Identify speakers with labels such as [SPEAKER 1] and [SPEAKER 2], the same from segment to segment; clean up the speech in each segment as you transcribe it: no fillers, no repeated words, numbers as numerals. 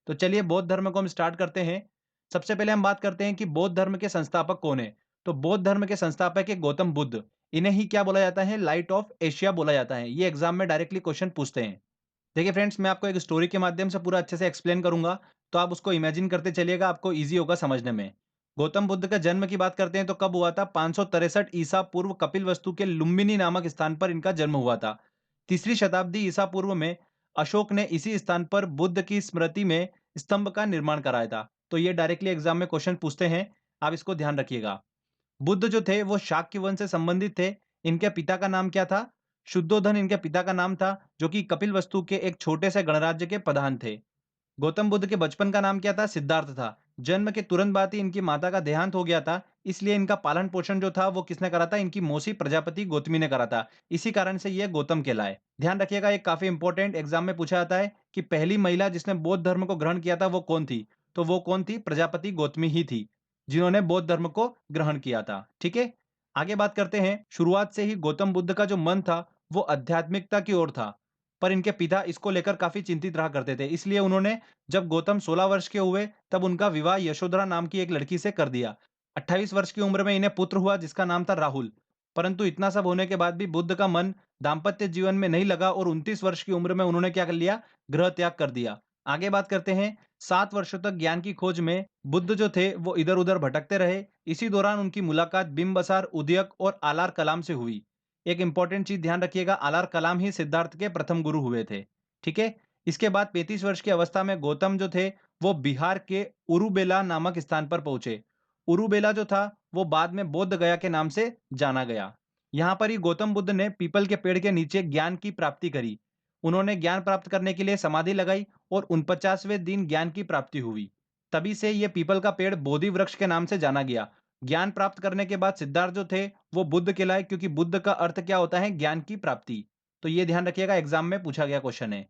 [SPEAKER 1] तो चलिए बौद्ध धर्म को हम स्टार्ट करते हैं। सबसे पहले हम बात करते हैं कि बौद्ध धर्म के संस्थापक कौन है। तो बौद्ध धर्म के संस्थापक है गौतम बुद्ध। इन्हें ही क्या बोला जाता है? लाइट ऑफ एशिया बोला जाता है। ये एग्जाम में डायरेक्टली क्वेश्चन पूछते हैं। देखिए फ्रेंड्स, मैं आपको एक स्टोरी के माध्यम से पूरा अच्छे से एक्सप्लेन करूंगा, तो आप उसको इमेजिन करते चलिएगा, आपको ईज़ी होगा समझने में। गौतम बुद्ध का जन्म की बात करते हैं तो कब हुआ था? 563 ईसा पूर्व कपिलवस्तु के लुम्बिनी नामक स्थान पर इनका जन्म हुआ था। तीसरी शताब्दी ईसा पूर्व में अशोक ने इसी स्थान पर बुद्ध की स्मृति में स्तंभ का निर्माण कराया था। तो ये डायरेक्टली एग्जाम में क्वेश्चन पूछते हैं, आप इसको ध्यान रखिएगा। बुद्ध जो थे वो शाक्य वंश से संबंधित थे। इनके पिता का नाम क्या था? शुद्धोधन इनके पिता का नाम था, जो कि कपिलवस्तु के एक छोटे से गणराज्य के प्रधान थे। गौतम बुद्ध के बचपन का नाम क्या था? सिद्धार्थ था। जन्म के तुरंत बाद ही इनकी माता का देहांत हो गया था, इसलिए इनका पालन पोषण जो था वो किसने करा था? इनकी मौसी प्रजापति गौतमी ने करा था। इसी कारण से ये गौतम कहलाए। ध्यान रखिएगा, एक काफी इंपॉर्टेंट एग्जाम में पूछा जाता है कि पहली महिला जिसने बौद्ध धर्म को ग्रहण किया था वो कौन थी? तो वो कौन थी? प्रजापति गौतमी ही थी, जिन्होंने बौद्ध धर्म को ग्रहण किया था। ठीक है, आगे बात करते हैं। शुरुआत से ही गौतम बुद्ध का जो मन था वो आध्यात्मिकता की ओर था, पर इनके पिता इसको लेकर काफी चिंतित रहा करते थे। इसलिए उन्होंने, जब गौतम 16 वर्ष के हुए, तब उनका विवाह यशोधरा नाम की एक लड़की से कर दिया। 28 वर्ष की उम्र में इन्हें पुत्र हुआ जिसका नाम था राहुल। परंतु इतना सब होने के बाद भी बुद्ध का मन दाम्पत्य जीवन में नहीं लगा और 29 वर्ष की उम्र में उन्होंने क्या कर लिया? गृह त्याग कर दिया। आगे बात करते हैं। 7 वर्षों तक ज्ञान की खोज में बुद्ध जो थे वो इधर-उधर भटकते रहे। इसी दौरान उनकी मुलाकात बिंबसार उदयक और आलार कलाम से हुई। एक इंपॉर्टेंट चीज ध्यान रखिएगा, आलार कलाम ही सिद्धार्थ के प्रथम गुरु हुए थे। ठीक है, इसके बाद 35 वर्ष की अवस्था में गौतम जो थे वो बिहार के उरुबेला नामक स्थान पर पहुंचे। उरुबेला जो था वो बाद में बोध गया के नाम से जाना गया। यहाँ पर ही गौतम बुद्ध ने पीपल के पेड़ के नीचे ज्ञान की प्राप्ति करी। उन्होंने ज्ञान प्राप्त करने के लिए समाधि लगाई और 49वें दिन ज्ञान की प्राप्ति हुई। तभी से ये पीपल का पेड़ बोधि वृक्ष के नाम से जाना गया। ज्ञान प्राप्त करने के बाद सिद्धार्थ जो थे वो बुद्ध कहलाए, क्योंकि बुद्ध का अर्थ क्या होता है? ज्ञान की प्राप्ति। तो ये ध्यान रखिएगा, एग्जाम में पूछा गया क्वेश्चन है।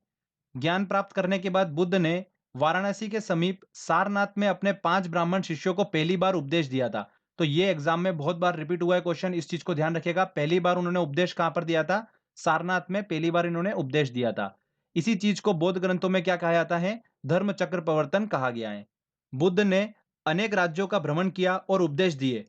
[SPEAKER 1] ज्ञान प्राप्त करने के बाद बुद्ध ने वाराणसी के समीप सारनाथ में अपने 5 ब्राह्मण शिष्यों को पहली बार उपदेश दिया था। तो ये एग्जाम में बहुत बार रिपीट हुआ है क्वेश्चन, इस चीज को ध्यान रखिएगा। पहली बार उन्होंने उपदेश कहां पर दिया था? सारनाथ में पहली बार इन्होंने उपदेश दिया था। इसी चीज को बौद्ध ग्रंथों में क्या कहा जाता है? धर्म चक्र प्रवर्तन कहा गया है। बुद्ध ने अनेक राज्यों का भ्रमण किया और उपदेश दिए।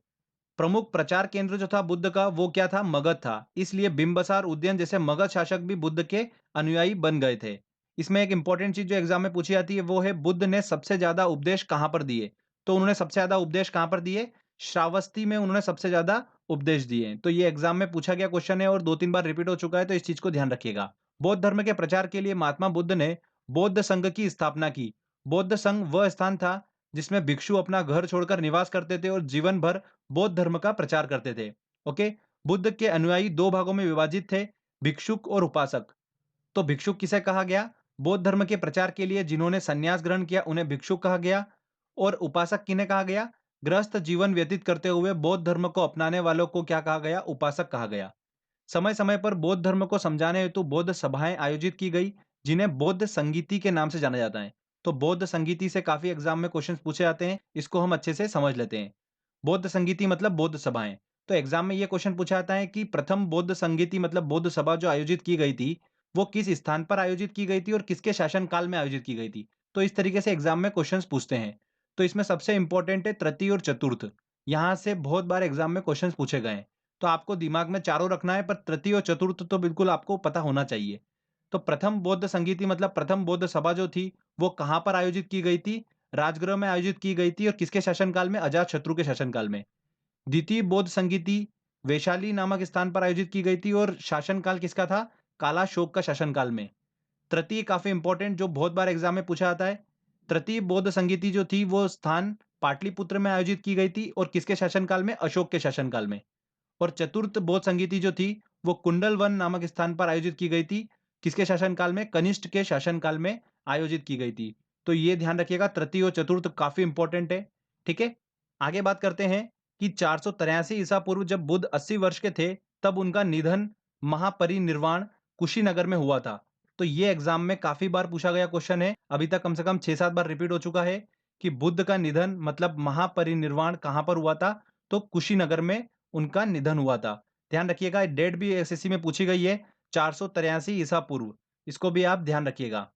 [SPEAKER 1] प्रमुख प्रचार केंद्र जो था बुद्ध का वो क्या था? मगध था। इसलिए बिंबसार उदयन जैसे मगध शासक भी बुद्ध के अनुयायी बन गए थे। इसमें एक इंपॉर्टेंट चीज जो एग्जाम में पूछी जाती है वो है, बुद्ध ने सबसे ज्यादा उपदेश कहां पर दिए? तो उन्होंने सबसे ज्यादा उपदेश कहां पर दिए? श्रावस्ती में उन्होंने सबसे ज्यादा उपदेश दिए। तो ये एग्जाम में पूछा गया क्वेश्चन है और 2-3 बार रिपीट हो चुका है, तो इस चीज को ध्यान रखिएगा। बौद्ध धर्म के प्रचार के लिए महात्मा बुद्ध ने बौद्ध संघ की स्थापना की। बौद्ध संघ वह स्थान था जिसमें भिक्षु अपना घर छोड़कर निवास करते थे और जीवन भर बौद्ध धर्म का प्रचार करते थे। ओके, बुद्ध के अनुयायी दो भागों में विभाजित थे, भिक्षुक और उपासक। तो भिक्षुक किसे कहा गया? बौद्ध धर्म के प्रचार के लिए जिन्होंने संन्यास ग्रहण किया उन्हें भिक्षुक कहा गया। और उपासक किन्हें कहा गया? गृहस्थ जीवन व्यतीत करते हुए बौद्ध धर्म को अपनाने वालों को क्या कहा गया? उपासक कहा गया। समय समय पर बौद्ध धर्म को समझाने हेतु बौद्ध सभाएं आयोजित की गई, जिन्हें बौद्ध संगीति के नाम से जाना जाता है। तो बौद्ध संगीति से काफी एग्जाम में क्वेश्चंस पूछे जाते हैं, इसको हम अच्छे से समझ लेते हैं। बौद्ध संगीति मतलब बौद्ध सभाएं। तो एग्जाम में यह क्वेश्चन पूछा जाता है कि प्रथम बौद्ध संगीति मतलब बौद्ध सभा जो आयोजित की गई थी वो किस स्थान पर आयोजित की गई थी और किसके शासन काल में आयोजित की गई थी। तो इस तरीके से एग्जाम में क्वेश्चंस पूछते हैं। तो इसमें सबसे इंपॉर्टेंट है तृतीय और चतुर्थ। यहां से बहुत बार एग्जाम में क्वेश्चंस पूछे गए हैं, तो आपको दिमाग में चारों रखना है, पर तृतीय और चतुर्थ तो बिल्कुल आपको पता होना चाहिए। तो प्रथम बौद्ध संगीति मतलब प्रथम बौद्ध सभा जो थी वो कहां पर आयोजित की गई थी? राजगृह में आयोजित की गई थी, और किसके शासनकाल में? अजातशत्रु के शासनकाल में। द्वितीय बौद्ध संगीति वैशाली नामक स्थान पर आयोजित की गई थी और शासनकाल किसका था? कालाशोक का शासनकाल में। तृतीय काफी इंपॉर्टेंट, जो बहुत बार एग्जाम में पूछा जाता है। तृतीय बौद्ध संगीति जो थी वो स्थान पाटलिपुत्र में आयोजित की गई थी और किसके शासनकाल में? अशोक के शासनकाल में। और चतुर्थ बौद्ध संगीति जो थी वो कुंडलवन नामक स्थान पर आयोजित की गई थी। किसके शासनकाल में? कनिष्ठ के शासनकाल में आयोजित की गई थी। तो ये ध्यान रखिएगा, तृतीय और चतुर्थ काफी इंपॉर्टेंट है। ठीक है, आगे बात करते हैं कि 483 ईसा पूर्व जब बुद्ध 80 वर्ष के थे तब उनका निधन महापरिनिर्वाण कुशीनगर में हुआ था। तो ये एग्जाम में काफी बार पूछा गया क्वेश्चन है, अभी तक कम से कम 6-7 बार रिपीट हो चुका है कि बुद्ध का निधन मतलब महापरिनिर्वाण कहां पर हुआ था? तो कुशीनगर में उनका निधन हुआ था। ध्यान रखिएगा, डेट भी एसएससी में पूछी गई है, 483 ईसा पूर्व। इसको भी आप ध्यान रखिएगा।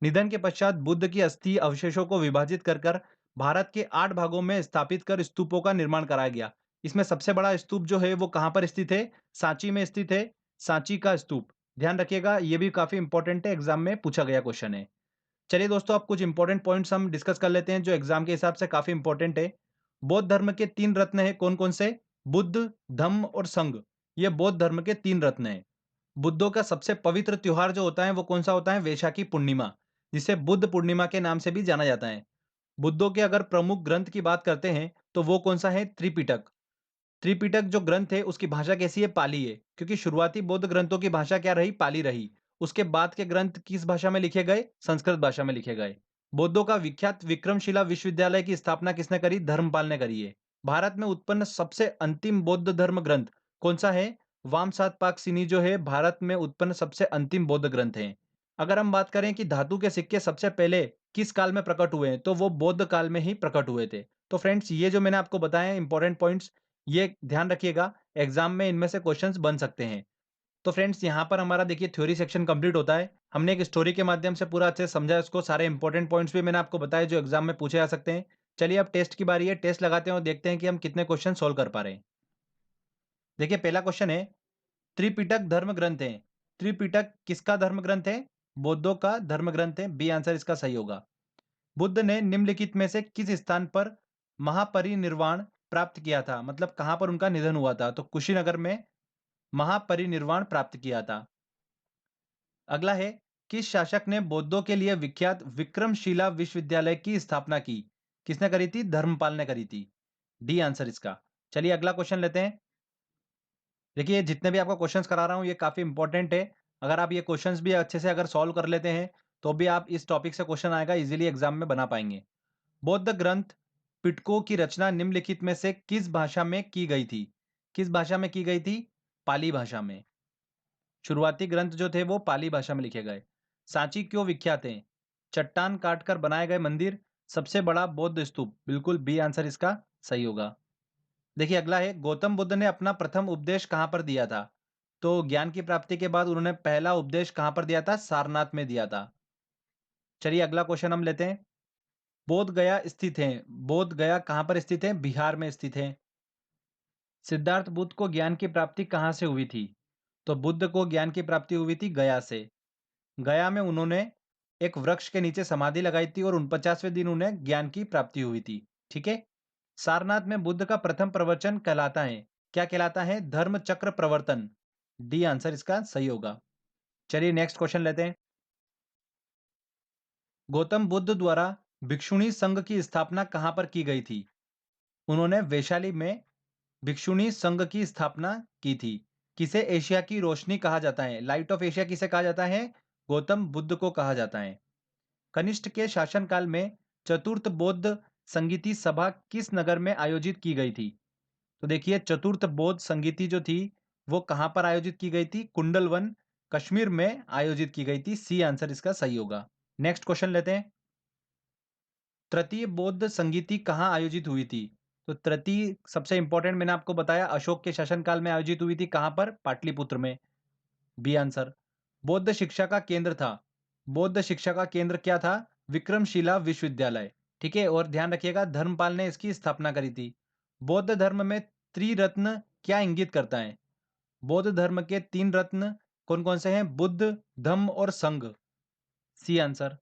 [SPEAKER 1] निधन के पश्चात बुद्ध की अस्थि अवशेषों को विभाजित कर कर भारत के 8 भागों में स्थापित कर स्तूपों का निर्माण कराया गया। इसमें सबसे बड़ा स्तूप जो है वो कहाँ पर स्थित है? सांची में स्थित है, सांची का स्तूप। ध्यान रखिएगा, ये भी काफ़ी इंपॉर्टेंट है, एग्ज़ाम में पूछा गया क्वेश्चन है। चलिए दोस्तों, अब कुछ इंपॉर्टेंट पॉइंट्स हम डिस्कस कर लेते हैं जो एग्ज़ाम के हिसाब से काफ़ी इंपॉर्टेंट है। बौद्ध धर्म के 3 रत्न हैं, कौन-कौन से? बुद्ध, धम्म और संघ। ये बौद्ध धर्म के 3 रत्न हैं। बुद्धों का सबसे पवित्र त्योहार जो होता है वो कौन सा होता है? वैशाखी पूर्णिमा, जिसे बुद्ध पूर्णिमा के नाम से भी जाना जाता है। बुद्धों के अगर प्रमुख ग्रंथ की बात करते हैं तो वो कौन सा है? त्रिपिटक। त्रिपिटक जो ग्रंथ है उसकी भाषा कैसी है? पाली है, क्योंकि शुरुआती बौद्ध ग्रंथों की भाषा क्या रही? पाली रही। उसके बाद के ग्रंथ किस भाषा में लिखे गए? संस्कृत भाषा में लिखे गए। बौद्धों का विख्यात विक्रमशिला विश्वविद्यालय की स्थापना किसने करी? धर्मपाल ने करी है। भारत में उत्पन्न सबसे अंतिम बौद्ध धर्म ग्रंथ कौन सा है? वामसात-पाक-सिनी जो है भारत में उत्पन्न सबसे अंतिम बौद्ध ग्रंथ है। अगर हम बात करें कि धातु के सिक्के सबसे पहले किस काल में प्रकट हुए हैं, तो वो बौद्ध काल में ही प्रकट हुए थे। तो फ्रेंड्स, ये जो मैंने आपको बताया है इंपॉर्टेंट पॉइंट्स, ये ध्यान रखिएगा, एग्जाम में इनमें से क्वेश्चंस बन सकते हैं। तो फ्रेंड्स, यहाँ पर हमारा देखिए थ्योरी सेक्शन कंप्लीट होता है। हमने एक स्टोरी के माध्यम से पूरा अच्छे से समझा इसको, सारे इंपॉर्टेंट पॉइंट्स भी मैंने आपको बताए जो एग्जाम में पूछे जा सकते हैं। चलिए अब टेस्ट की बारी है, टेस्ट लगाते हैं और देखते हैं कि हम कितने क्वेश्चन सोल्व कर पा रहे हैं। देखिए पहला क्वेश्चन है, त्रिपिटक धर्म ग्रंथ है। त्रिपिटक किसका धर्म ग्रंथ है? बौद्धों का धर्म ग्रंथ है। बी आंसर इसका सही होगा। बुद्ध ने निम्नलिखित में से किस स्थान पर महापरिनिर्वाण प्राप्त किया था? मतलब कहां पर उनका निधन हुआ था? तो कुशीनगर में महापरिनिर्वाण प्राप्त किया था। अगला है, किस शासक ने बौद्धों के लिए विख्यात विक्रमशिला विश्वविद्यालय की स्थापना की? किसने करी थी? धर्मपाल ने करी थी। डी आंसर इसका। चलिए अगला क्वेश्चन लेते हैं। देखिए जितने भी आपको क्वेश्चंस करा रहा हूँ ये काफी इंपॉर्टेंट है। अगर आप ये क्वेश्चंस भी अच्छे से अगर सॉल्व कर लेते हैं तो भी आप इस टॉपिक से क्वेश्चन आएगा इजीली एग्जाम में बना पाएंगे। बौद्ध ग्रंथ पिटकों की रचना निम्नलिखित में से किस भाषा में की गई थी? किस भाषा में की गई थी? पाली भाषा में। शुरुआती ग्रंथ जो थे वो पाली भाषा में लिखे गए। सांची क्यों विख्यात है? चट्टान काटकर बनाए गए मंदिर, सबसे बड़ा बौद्ध स्तूप। बिल्कुल बी आंसर इसका सही होगा। देखिए अगला है, गौतम बुद्ध ने अपना प्रथम उपदेश कहाँ पर दिया था? तो ज्ञान की प्राप्ति के बाद उन्होंने पहला उपदेश कहाँ पर दिया था? सारनाथ में दिया था। चलिए अगला क्वेश्चन हम लेते हैं। बोध गया स्थित है। बोध गया कहाँ पर स्थित है? बिहार में स्थित है। सिद्धार्थ बुद्ध को ज्ञान की प्राप्ति कहाँ से हुई थी? तो बुद्ध को ज्ञान की प्राप्ति हुई थी गया से। गया में उन्होंने एक वृक्ष के नीचे समाधि लगाई थी और 49वें दिन उन्हें ज्ञान की प्राप्ति हुई थी। ठीक है। सारनाथ में बुद्ध का प्रथम प्रवचन कहलाता है, क्या कहलाता है? धर्म चक्र प्रवर्तन। डी आंसर इसका सही होगा। चलिए नेक्स्ट क्वेश्चन लेते हैं। गौतम बुद्ध द्वारा भिक्षुणी संघ की स्थापना कहां पर की गई थी? उन्होंने वैशाली में भिक्षुणी संघ की स्थापना की थी। किसे एशिया की रोशनी कहा जाता है? लाइट ऑफ एशिया किसे कहा जाता है? गौतम बुद्ध को कहा जाता है। कनिष्ठ के शासनकाल में चतुर्थ बौद्ध संगीति सभा किस नगर में आयोजित की गई थी? तो देखिए चतुर्थ बौद्ध संगीति जो थी वो कहां पर आयोजित की गई थी? कुंडलवन, कश्मीर में आयोजित की गई थी। सी आंसर इसका सही होगा। नेक्स्ट क्वेश्चन लेते हैं। तृतीय बौद्ध संगीति कहाँ आयोजित हुई थी? तो तृतीय सबसे इंपॉर्टेंट मैंने आपको बताया अशोक के शासनकाल में आयोजित हुई थी। कहां पर? पाटलिपुत्र में। B answer. बौद्ध शिक्षा का केंद्र था। बौद्ध शिक्षा का केंद्र क्या था? विक्रमशिला विश्वविद्यालय। ठीक है, और ध्यान रखिएगा धर्मपाल ने इसकी स्थापना करी थी। बौद्ध धर्म में त्रिरत्न क्या इंगित करता है? बौद्ध धर्म के 3 रत्न कौन-कौन से हैं? बुद्ध, धम्म और संघ। C answer.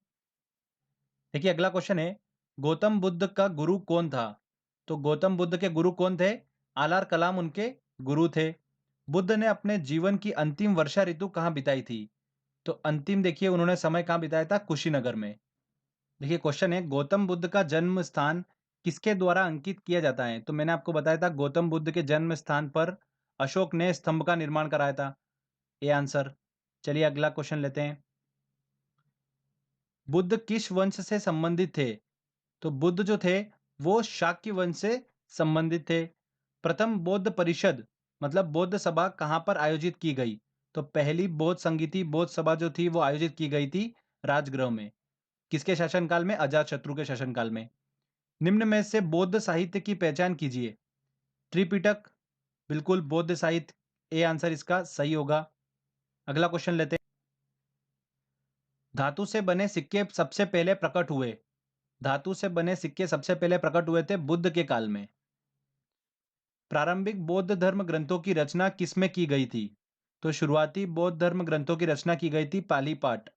[SPEAKER 1] देखिए अगला क्वेश्चन है, गौतम बुद्ध का गुरु कौन था? तो गौतम बुद्ध के गुरु कौन थे? आर कलाम उनके गुरु थे। बुद्ध ने अपने जीवन की अंतिम वर्षा ऋतु कहाँ बिताई थी? तो अंतिम देखिए उन्होंने समय कहाँ बिताया था? कुशीनगर में। देखिए क्वेश्चन है, गौतम बुद्ध का जन्म स्थान किसके द्वारा अंकित किया जाता है? तो मैंने आपको बताया था गौतम बुद्ध के जन्म स्थान पर अशोक ने स्तंभ का निर्माण कराया था। A answer. चलिए अगला क्वेश्चन लेते हैं। बुद्ध किस वंश से संबंधित थे? तो बुद्ध जो थे वो शाक्य वंश से संबंधित थे। प्रथम बौद्ध परिषद मतलब बौद्ध सभा कहाँ पर आयोजित की गई? तो पहली बौद्ध संगीति बौद्ध सभा जो थी वो आयोजित की गई थी राजगृह में। किसके शासनकाल में? अजातशत्रु के शासनकाल में। निम्न में से बौद्ध साहित्य की पहचान कीजिए। त्रिपिटक बिल्कुल बौद्ध साहित्य। ए आंसर इसका सही होगा। अगला क्वेश्चन लेते हैं। धातु से बने सिक्के सबसे पहले प्रकट हुए। धातु से बने सिक्के सबसे पहले प्रकट हुए थे बुद्ध के काल में। प्रारंभिक बौद्ध धर्म ग्रंथों की रचना किसमें की गई थी? तो शुरुआती बौद्ध धर्म ग्रंथों की रचना की गई थी पाली पाठ।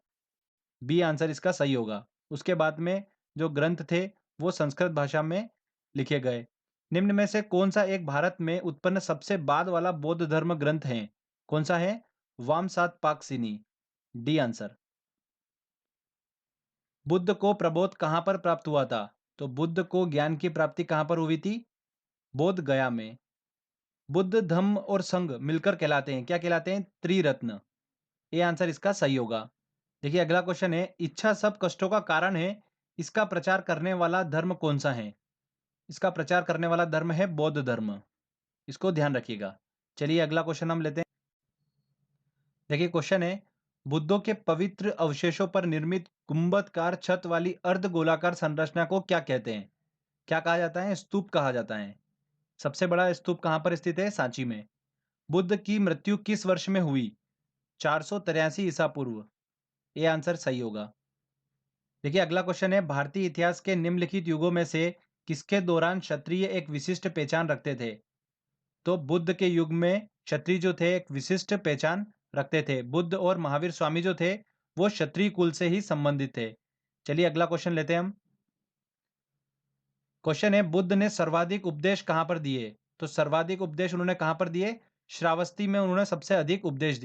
[SPEAKER 1] बी आंसर इसका सही होगा। उसके बाद में जो ग्रंथ थे वो संस्कृत भाषा में लिखे गए। निम्न में से कौन सा एक भारत में उत्पन्न सबसे बाद वाला बौद्ध धर्म ग्रंथ है? कौन सा है? वामसात पाकसिनी। D answer. बुद्ध को प्रबोध कहाँ पर प्राप्त हुआ था? तो बुद्ध को ज्ञान की प्राप्ति कहाँ पर हुई थी? बोध गया में। बुद्ध धम्म और संघ मिलकर कहलाते हैं, क्या कहलाते हैं? त्रिरत्न। ये आंसर इसका सही होगा। देखिए अगला क्वेश्चन है, इच्छा सब कष्टों का कारण है, इसका प्रचार करने वाला धर्म कौन सा है? इसका प्रचार करने वाला धर्म है बौद्ध धर्म। इसको ध्यान रखिएगा। चलिए अगला क्वेश्चन हम लेते हैं। देखिए क्वेश्चन है, बुद्धों के पवित्र अवशेषों पर निर्मित गुंबदकार छत वाली अर्ध गोलाकार संरचना को क्या कहते हैं? क्या कहा जाता है? स्तूप कहा जाता है। सबसे बड़ा स्तूप कहां पर स्थित है? सांची में। बुद्ध की मृत्यु किस वर्ष में हुई? 483 ईसा पूर्व। ये आंसर सही होगा। देखिए अगला क्वेश्चन है, भारतीय इतिहास के निम्नलिखित युगों में से किसके दौरान क्षत्रिय एक विशिष्ट पहचान रखते थे? तो बुद्ध के युग में क्षत्रिय जो थे एक विशिष्ट पहचान रखते थे। बुद्ध और महावीर स्वामी जो थे वो क्षत्रिय कुल से ही संबंधित थे। चलिए अगला क्वेश्चन लेते हैं हम। क्वेश्चन है, बुद्ध ने सर्वाधिक उपदेश कहां पर दिए? तो सर्वाधिक उपदेश उन्होंने कहां पर दिए? श्रावस्ती में उन्होंने सबसे अधिक उपदेश दिए।